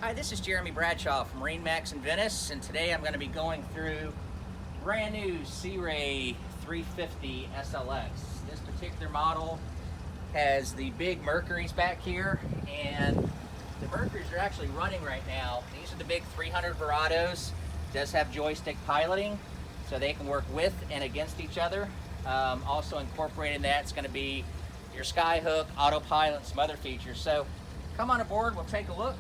Hi, this is Jeremy Bradshaw from MarineMax Venice, and today I'm going to be going through brand new Sea Ray 350 SLX. This particular model has the big Mercuries back here, and the Mercuries are actually running right now. These are the big 300 Verados. It does have joystick piloting, so they can work with and against each other. Also incorporated in that is going to be your skyhook, autopilot, and some other features. So come on aboard, we'll take a look.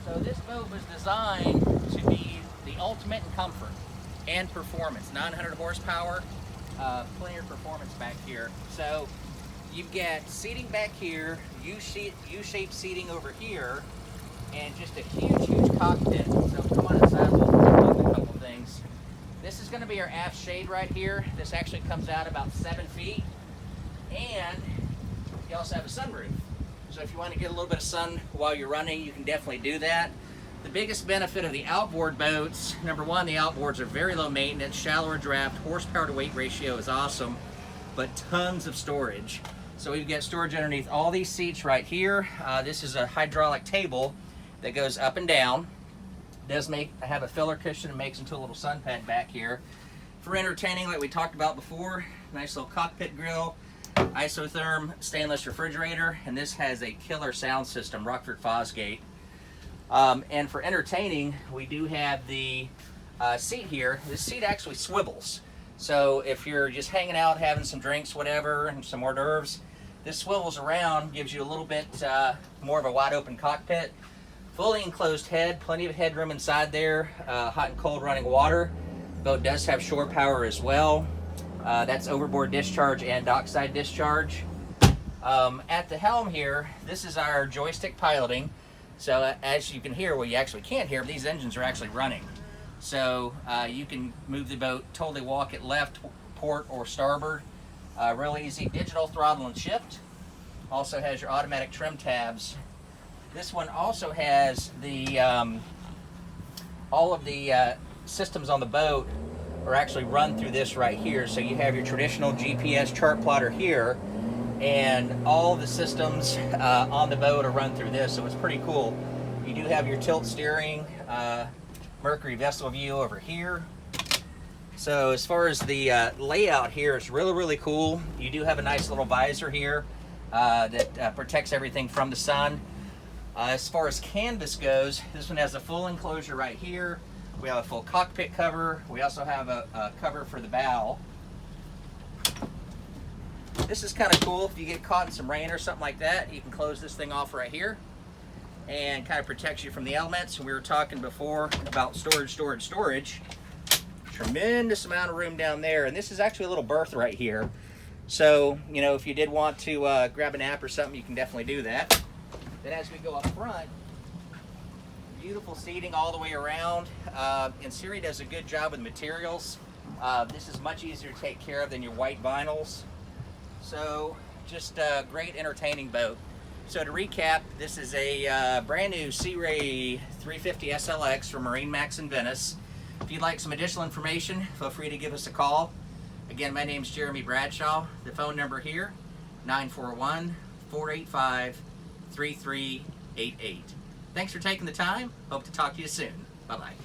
So this boat was designed to be the ultimate in comfort and performance. 900 horsepower, plenty of performance back here. So you've got seating back here, U-shaped seating over here, and just a huge cockpit. So come on inside, we'll look at a couple things. This is going to be our aft shade right here. This actually comes out about 7 feet, and you also have a sunroof. So if you want to get a little bit of sun while you're running, you can definitely do that. The biggest benefit of the outboard boats, number one, the outboards are very low maintenance, shallower draft, horsepower to weight ratio is awesome, but tons of storage. So we've got storage underneath all these seats right here. This is a hydraulic table that goes up and down. It does have a filler cushion and makes into a little sun pad back here. For entertaining, like we talked about before, nice little cockpit grill. Isotherm stainless refrigerator, and this has a killer sound system, Rockford Fosgate. And for entertaining, we do have the seat here. This seat actually swivels. So if you're just hanging out, having some drinks, whatever, and some hors d'oeuvres, this swivels around, gives you a little bit more of a wide open cockpit. Fully enclosed head, plenty of headroom inside there, hot and cold running water. Boat does have shore power as well. That's overboard discharge and dockside discharge. At the helm here, this is our joystick piloting. So as you can hear, well, you actually can't hear, but these engines are actually running. So you can move the boat, totally walk it left, port, or starboard. Real easy. Digital throttle and shift. Also has your automatic trim tabs. This one also has the all of the systems on the boat are actually run through this right here. So you have your traditional GPS chart plotter here, and all the systems on the boat are run through this, so it's pretty cool. You do have your tilt steering, Mercury vessel view over here. So as far as the layout here, it's really cool. You do have a nice little visor here that protects everything from the sun. As far as canvas goes, this one has a full enclosure right here. We have a full cockpit cover. We also have a cover for the bow. This is kind of cool. If you get caught in some rain or something like that, you can close this thing off right here and kind of protects you from the elements. We were talking before about storage. Tremendous amount of room down there. And this is actually a little berth right here. So, you know, if you did want to grab a nap or something, you can definitely do that. Then as we go up front, beautiful seating all the way around, and Sea Ray does a good job with materials. This is much easier to take care of than your white vinyls. So just a great entertaining boat. So to recap, this is a brand new Sea Ray 350 SLX from MarineMax Venice. If you'd like some additional information, feel free to give us a call. Again, my name is Jeremy Bradshaw. The phone number here, 941-485-3388. Thanks for taking the time. Hope to talk to you soon. Bye-bye.